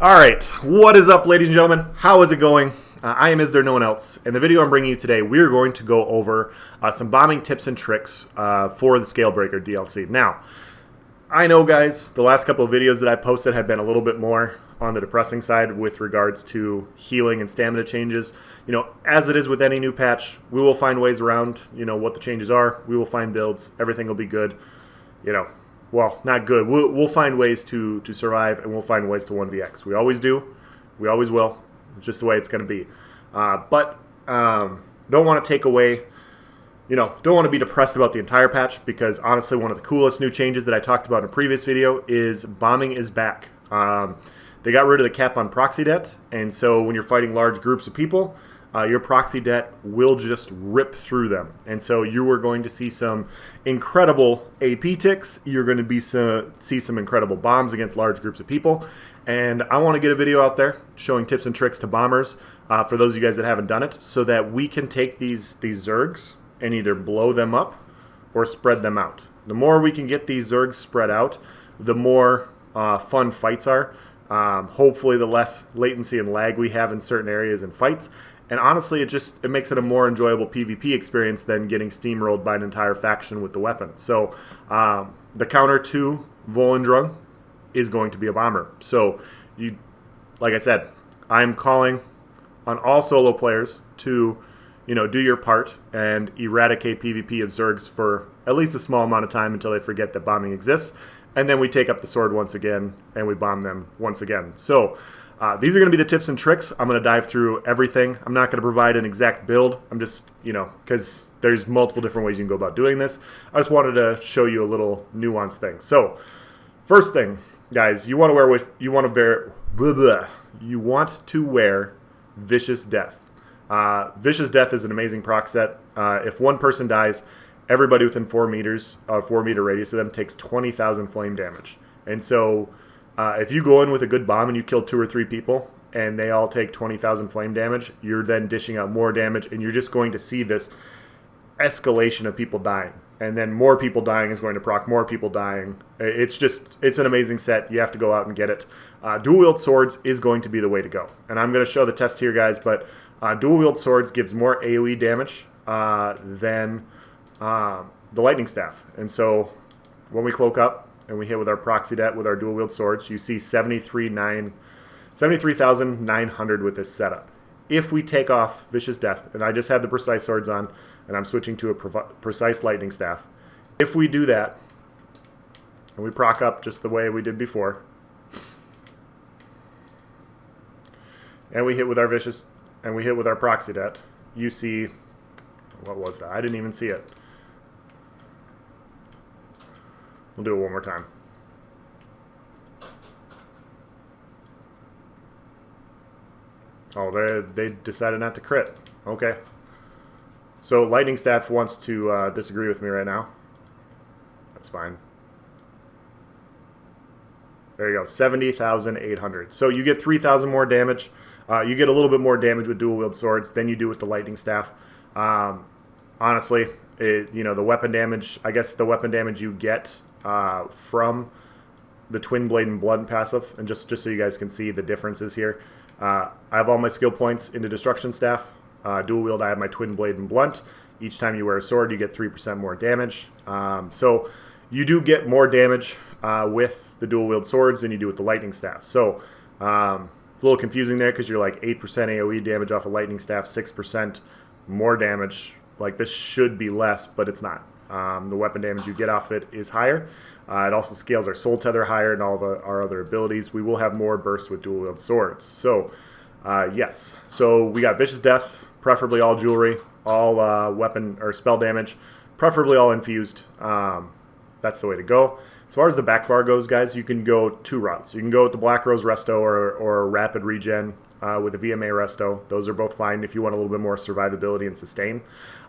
All right, what is up, ladies and gentlemen? How is it going? I am Is There No One Else? In the video I'm bringing you today, we're going to go over some bombing tips and tricks for the Scalebreaker DLC. Now, I know, guys, the last couple of videos that I posted have been a little bit more on the depressing side with regards to healing and stamina changes. You know, as it is with any new patch, we will find ways around, what the changes are. We will find builds. Everything will be good. Well, not good. We'll find ways to survive, and we'll find ways to 1vx. We always do. We always will. It's just the way it's going to be. But don't want to take away, don't want to be depressed about the entire patch, because honestly, one of the coolest new changes that I talked about in a previous video is bombing is back. They got rid of the cap on proxy debt, and so when you're fighting large groups of people, your proxy debt will just rip through them. And so you are going to see some incredible AP ticks. You're going to see some incredible bombs against large groups of people. And I want to get a video out there showing tips and tricks to bombers for those of you guys that haven't done it, so that we can take these Zergs and either blow them up or spread them out. The more we can get these Zergs spread out, the more fun fights are. Hopefully the less latency and lag we have in certain areas and fights. And honestly, it makes it a more enjoyable PvP experience than getting steamrolled by an entire faction with the weapon. So the counter to Volendrung is going to be a bomber. So like I said, I'm calling on all solo players to do your part and eradicate PvP of Zergs for at least a small amount of time until they forget that bombing exists. And then we take up the sword once again and we bomb them once again. So these are going to be the tips and tricks. I'm going to dive through everything. I'm not going to provide an exact build. I'm just, because there's multiple different ways you can go about doing this. I just wanted to show you a little nuanced thing. So, first thing, guys, you want to wear Vicious Death. Vicious Death is an amazing proc set. If one person dies, everybody within 4 meters, 4 meter radius of them takes 20,000 flame damage. And so if you go in with a good bomb and you kill 2 or 3 people and they all take 20,000 flame damage, you're then dishing out more damage, and you're just going to see this escalation of people dying. And then more people dying is going to proc more people dying. It's an amazing set. You have to go out and get it. Dual wield swords is going to be the way to go. And I'm going to show the test here, guys, but dual wield swords gives more AoE damage than the lightning staff. And so when we cloak up and we hit with our proxy debt with our dual wield swords, you see 73,900 with this setup. If we take off Vicious Death, and I just have the precise swords on, and I'm switching to a precise lightning staff. If we do that, and we proc up just the way we did before, and we hit with our vicious, and we hit with our proxy debt, you see, what was that? I didn't even see it. We'll do it one more time. Oh, they decided not to crit. Okay. So Lightning Staff wants to disagree with me right now. That's fine. There you go, 70,800. So you get 3,000 more damage. You get a little bit more damage with dual wield swords than you do with the Lightning Staff. Honestly, the weapon damage, I guess the weapon damage you get from the Twin Blade and Blood passive, and just so you guys can see the differences here. I have all my skill points into Destruction Staff. Dual wield, I have my Twin Blade and Blunt. Each time you wear a sword, you get 3% more damage. So you do get more damage with the dual wield swords than you do with the lightning staff. So it's a little confusing there, because you're like 8% AoE damage off a lightning staff, 6% more damage. Like, this should be less, but it's not. The weapon damage you get off it is higher. It also scales our soul tether higher and all of our other abilities. We will have more bursts with dual wield swords. So yes, so we got Vicious Death, preferably all jewelry, all weapon or spell damage, preferably all infused. That's the way to go. As far as the back bar goes, guys, you can go 2 routes. You can go with the Black Rose Resto or Rapid Regen with a VMA Resto. Those are both fine if you want a little bit more survivability and sustain.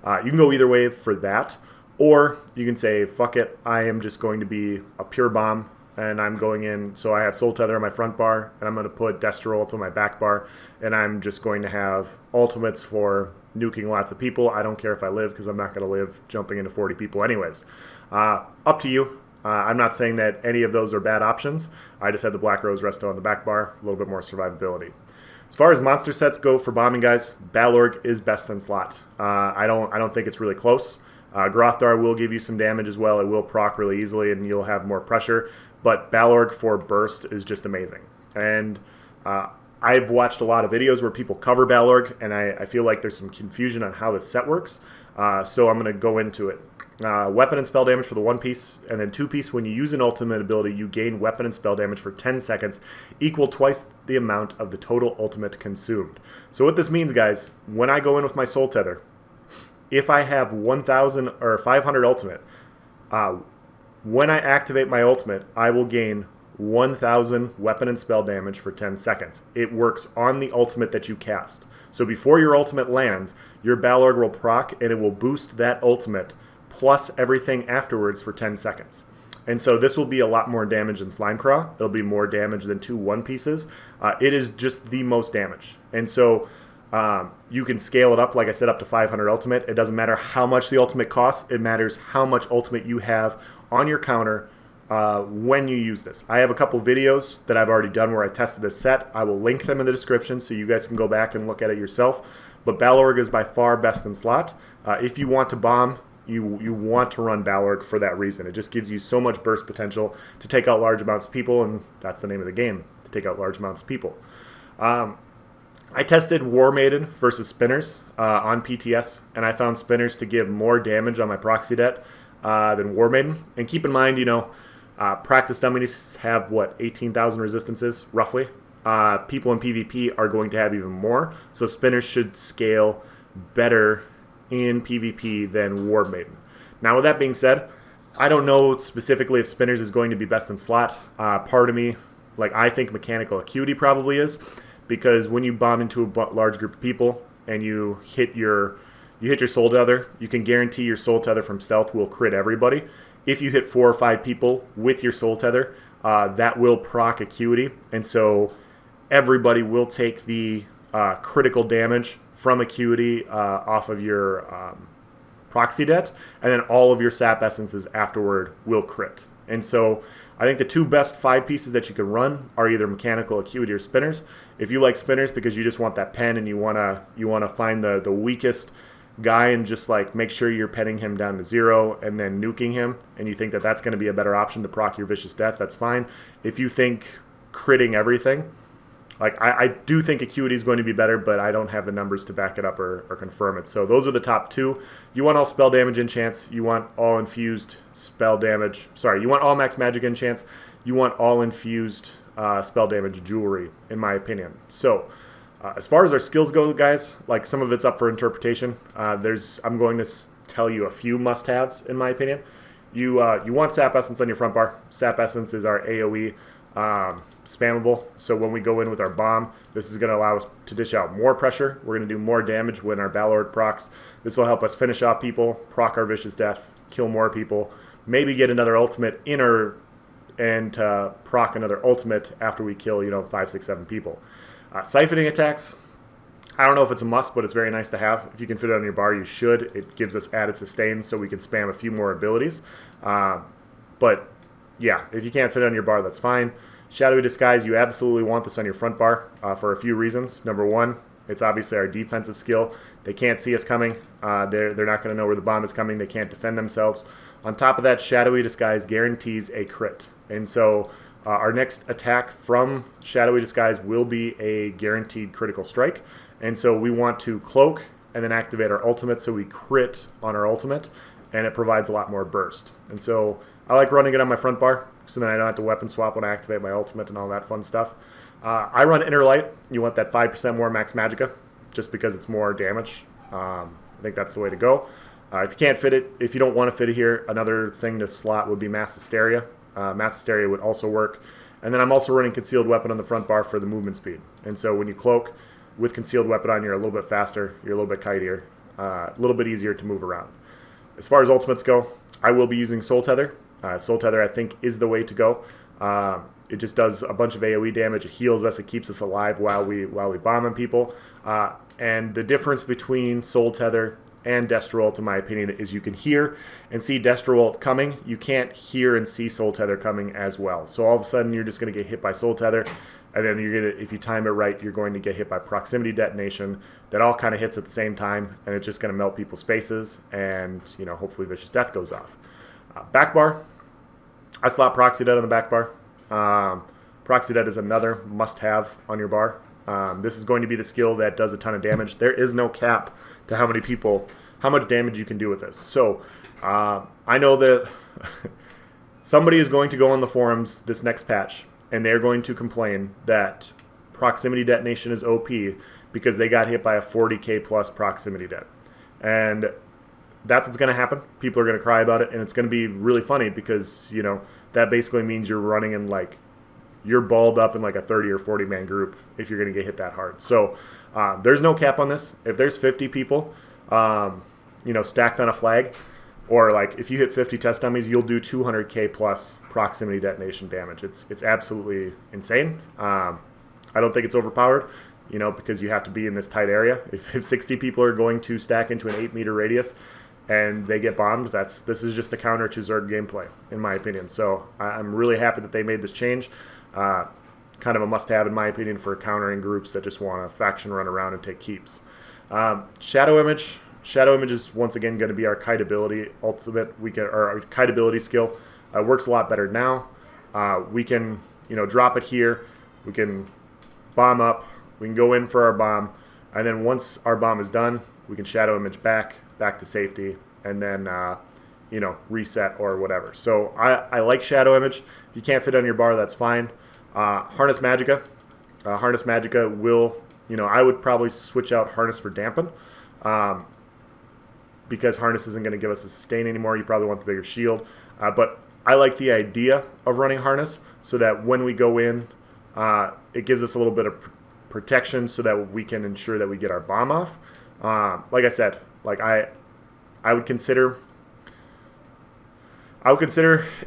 You can go either way for that. Or you can say, fuck it, I am just going to be a pure bomb, and I'm going in, so I have Soul Tether on my front bar, and I'm going to put Destro ult on my back bar, and I'm just going to have ultimates for nuking lots of people. I don't care if I live, because I'm not going to live jumping into 40 people anyways. Up to you. I'm not saying that any of those are bad options. I just had the Black Rose Resto on the back bar, a little bit more survivability. As far as monster sets go for bombing, guys, Balorg is best in slot. I don't think it's really close. Grothdar will give you some damage as well. It will proc really easily, and you'll have more pressure. But Balorg for burst is just amazing. And I've watched a lot of videos where people cover Balorg, and I feel like there's some confusion on how this set works. So I'm going to go into it. Weapon and spell damage for the 1-piece, and then 2-piece. When you use an ultimate ability, you gain weapon and spell damage for 10 seconds, equal twice the amount of the total ultimate consumed. So what this means, guys, when I go in with my Soul Tether, if I have 1,000 or 500 ultimate, when I activate my ultimate, I will gain 1,000 weapon and spell damage for 10 seconds. It works on the ultimate that you cast. So before your ultimate lands, your Balorg will proc, and it will boost that ultimate plus everything afterwards for 10 seconds. And so this will be a lot more damage than Slimecraw. It'll be more damage than 2 1-pieces. It is just the most damage. And so you can scale it up, like I said, up to 500 ultimate. It doesn't matter how much the ultimate costs. It matters how much ultimate you have on your counter when you use this. I have a couple videos that I've already done where I tested this set. I will link them in the description so you guys can go back and look at it yourself. But Balorg is by far best in slot. If you want to bomb, you want to run Balorg for that reason. It just gives you so much burst potential to take out large amounts of people, and that's the name of the game, to take out large amounts of people. I tested War Maiden versus Spinners on PTS, and I found Spinners to give more damage on my proxy debt than War Maiden. And keep in mind, practice dummies have, 18,000 resistances, roughly. People in PvP are going to have even more, so Spinners should scale better in PvP than War Maiden. Now, with that being said, I don't know specifically if Spinners is going to be best in slot. Part of me, I think Mechanical Acuity probably is, because when you bomb into a large group of people and you hit your Soul Tether, you can guarantee your Soul Tether from stealth will crit everybody. If you hit 4 or 5 people with your Soul Tether, that will proc Acuity, and so everybody will take the critical damage from Acuity off of your proxy debt, and then all of your sap essences afterward will crit. And so I think the 2 best 5-pieces that you can run are either Mechanical Acuity or Spinners. If you like Spinners because you just want that pen and you wanna find the weakest guy and just make sure you're penning him down to 0 and then nuking him, and you think that that's going to be a better option to proc your Vicious Death, that's fine. If you think critting everything, I do think Acuity is going to be better, but I don't have the numbers to back it up or confirm it. So those are the top 2. You want all spell damage enchants. You want all infused spell damage. Sorry, you want all max magic enchants. You want all infused spell damage jewelry, in my opinion. So as far as our skills go, guys, some of it's up for interpretation. I'm going to tell you a few must-haves, in my opinion. You want Sap Essence on your front bar. Sap Essence is our AoE spammable, so when we go in with our bomb, this is going to allow us to dish out more pressure. We're going to do more damage when our Balorg procs. This will help us finish off people, proc our Vicious Death, kill more people, maybe get another ultimate and proc another ultimate after we kill 5, 6, 7 people. Siphoning attacks, I don't know if it's a must, but it's very nice to have. If you can fit it on your bar, you should. It gives us added sustain so we can spam a few more abilities. But yeah, if you can't fit it on your bar, that's fine. Shadowy Disguise, you absolutely want this on your front bar for a few reasons. Number 1, it's obviously our defensive skill. They can't see us coming. They're not going to know where the bomb is coming. They can't defend themselves. On top of that, Shadowy Disguise guarantees a crit. And so our next attack from Shadowy Disguise will be a guaranteed critical strike. And so we want to cloak and then activate our ultimate so we crit on our ultimate, and it provides a lot more burst. And so I like running it on my front bar, so then I don't have to weapon swap when I activate my ultimate and all that fun stuff. I run Inner Light. You want that 5% more max magicka, just because it's more damage. I think that's the way to go. If you can't fit it, if you don't want to fit it here, another thing to slot would be Mass Hysteria. Mass Hysteria would also work. And then I'm also running Concealed Weapon on the front bar for the movement speed. And so when you cloak with Concealed Weapon on, you're a little bit faster, you're a little bit kitier, a little bit easier to move around. As far as ultimates go, I will be using Soul Tether. Soul Tether, I think, is the way to go. It just does a bunch of AoE damage. It heals us. It keeps us alive while we bomb on people. And the difference between Soul Tether and Destroult, in my opinion, is you can hear and see Destroult coming. You can't hear and see Soul Tether coming as well. So all of a sudden, you're just going to get hit by Soul Tether, and then you're gonna, if you time it right, you're going to get hit by Proximity Detonation. That all kind of hits at the same time, and it's just going to melt people's faces, and hopefully Vicious Death goes off. Back bar, I slot Proxy Dead on the back bar. Proxy Dead is another must-have on your bar. This is going to be the skill that does a ton of damage. There is no cap to how much damage you can do with this. So I know that somebody is going to go on the forums this next patch, and they're going to complain that Proximity Detonation is OP because they got hit by a 40k plus Proximity Det. And that's what's going to happen. People are going to cry about it, and it's going to be really funny because, that basically means you're running in you're balled up in like a 30 or 40 man group if you're going to get hit that hard. So there's no cap on this. If there's 50 people, stacked on a flag, or if you hit 50 test dummies, you'll do 200k plus Proximity Detonation damage. It's absolutely insane. I don't think it's overpowered, because you have to be in this tight area. If 60 people are going to stack into an 8-meter radius and they get bombed, this is just the counter to Zerg gameplay, in my opinion. So I'm really happy that they made this change. Kind of a must-have, in my opinion, for countering groups that just want a faction run around and take keeps. Shadow Image. Shadow Image is once again going to be our kite ability ultimate. Our kite ability skill works a lot better now. We can drop it here. We can bomb up. We can go in for our bomb, and then once our bomb is done, we can Shadow Image back to safety, and then reset or whatever. So I like Shadow Image. If you can't fit on your bar, that's fine. Harness Magicka. Harness Magicka will, I would probably switch out Harness for Dampen, because Harness isn't going to give us a sustain anymore. You probably want the bigger shield. But I like the idea of running Harness so that when we go in, it gives us a little bit of protection so that we can ensure that we get our bomb off. Like I said, I would consider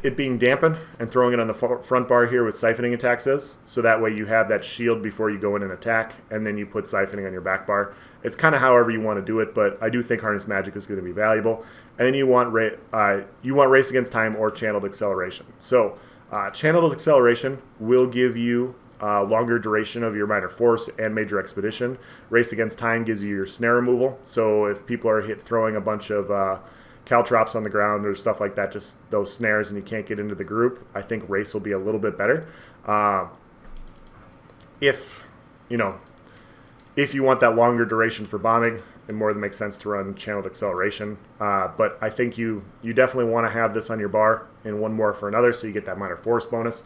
it being dampened and throwing it on the front bar here with siphoning attacks so that way you have that shield before you go in and attack, and then you put siphoning on your back bar. It's kind of however you want to do it, but I do think Harness Magic is going to be valuable. And then you want Race Against Time or Channeled Acceleration. So Channeled Acceleration will give you longer duration of your Minor Force and Major Expedition. Race Against Time gives you your snare removal. So if people are throwing a bunch of caltrops on the ground or stuff like that, just those snares, and you can't get into the group, I think Race will be a little bit better. If you want that longer duration for bombing, it more than makes sense to run Channeled Acceleration. But I think you definitely want to have this on your bar in one more for another, so you get that Minor Force bonus.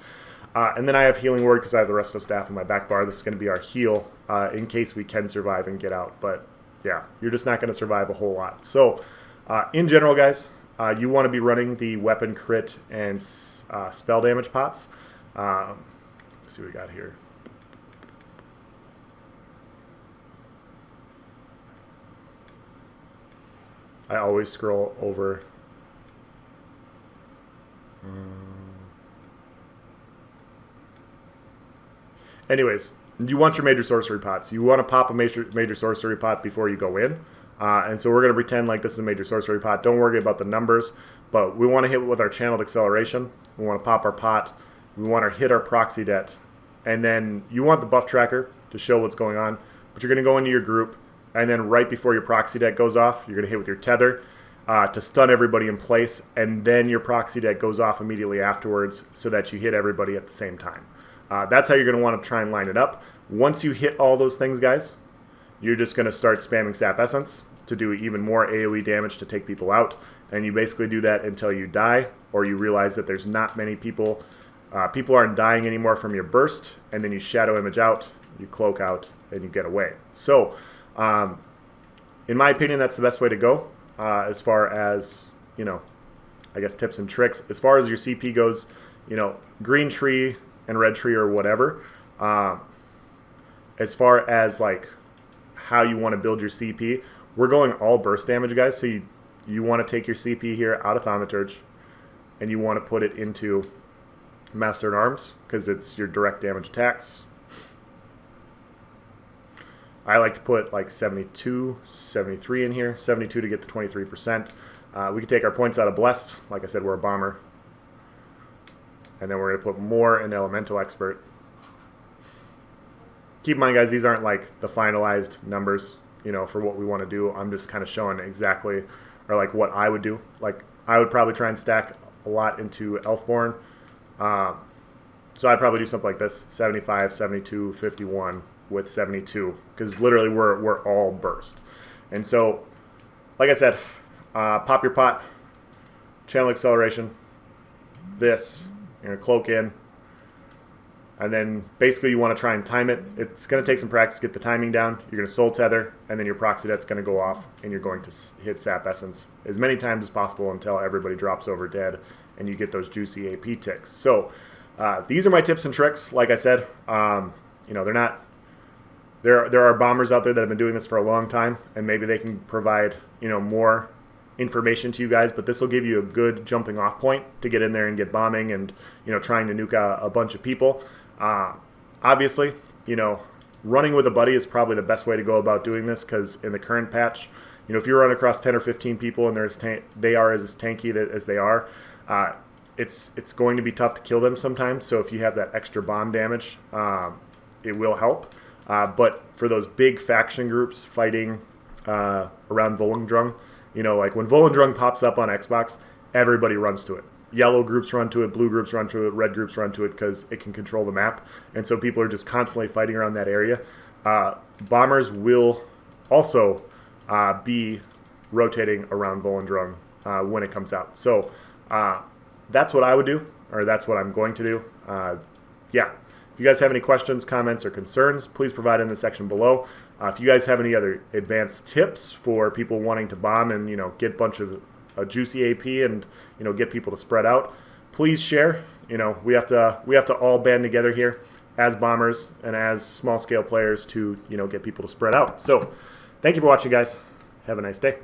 And then I have Healing Word because I have the rest of the staff in my back bar. This is going to be our heal in case we can survive and get out. But yeah, you're just not going to survive a whole lot. So in general, guys, you want to be running the weapon crit and spell damage pots. Let's see what we got here. I always scroll over. Anyways, you want your major sorcery pots. You want to pop a major sorcery pot before you go in. And so we're going to pretend like this is a major sorcery pot. Don't worry about the numbers, but we want to hit with our Channeled Acceleration. We want to pop our pot. We want to hit our Proxy Det. And then you want the buff tracker to show what's going on. But you're going to go into your group, and then right before your Proxy Det goes off, you're going to hit with your Tether to stun everybody in place. And then your Proxy Det goes off immediately afterwards so that you hit everybody at the same time. That's how you're going to want to try and line it up. Once you hit all those things, guys, you're just going to start spamming Sap Essence to do even more AoE damage to take people out. And you basically do that until you die, or you realize that there's not many people. People aren't dying anymore from your burst, and then you Shadow Image out, you cloak out, and you get away. So, in my opinion, that's the best way to go as far as, I guess tips and tricks. As far as your CP goes, green tree and red tree or whatever. As far as how you want to build your CP, we're going all burst damage, guys. So you want to take your CP here out of Thaumaturge, and you want to put it into Master at Arms because it's your direct damage attacks. I like to put like 72, 73 in here, 72 to get the 23%. We can take our points out of Blessed. Like I said, we're a bomber. And then we're going to put more in Elemental Expert. Keep in mind, guys, these aren't like the finalized numbers, you know, for what we want to do. I'm just kind of showing exactly, or like what I would do. Like I would probably try and stack a lot into Elfborn. So I'd probably do something like this: 75, 72, 51 with 72, because literally we're all burst. And so, like I said, pop your pot, channel acceleration, this, you're going to cloak in, and then basically you want to try and time it. It's going to take some practice to get the timing down. You're going to soul tether, and then your proxy det's going to go off, and you're going to hit Sap Essence as many times as possible until everybody drops over dead, and you get those juicy AP ticks. So these are my tips and tricks. Like I said, you know, they're not. There are bombers out there that have been doing this for a long time, and maybe they can provide, you know, more information to you guys, but this will give you a good jumping off point to get in there and get bombing and, you know, trying to nuke a bunch of people. Obviously, you know, running with a buddy is probably the best way to go about doing this, because in the current patch, you know, if you run across 10 or 15 people and they are as tanky as they are, it's going to be tough to kill them sometimes. So if you have that extra bomb damage, it will help. But for those big faction groups fighting around Volendrung, you know, like when Volendrung pops up on Xbox, everybody runs to it. Yellow groups run to it, blue groups run to it, red groups run to it, because it can control the map. And so people are just constantly fighting around that area. Bombers will also be rotating around Volendrung when it comes out. So that's what I would do, or that's what I'm going to do. Yeah. If you guys have any questions, comments, or concerns, please provide in the section below. If you guys have any other advanced tips for people wanting to bomb and, you know, get a bunch of juicy AP and, you know, get people to spread out, please share. You know, we have to all band together here as bombers and as small scale players to, you know, get people to spread out. So thank you for watching, guys. Have a nice day.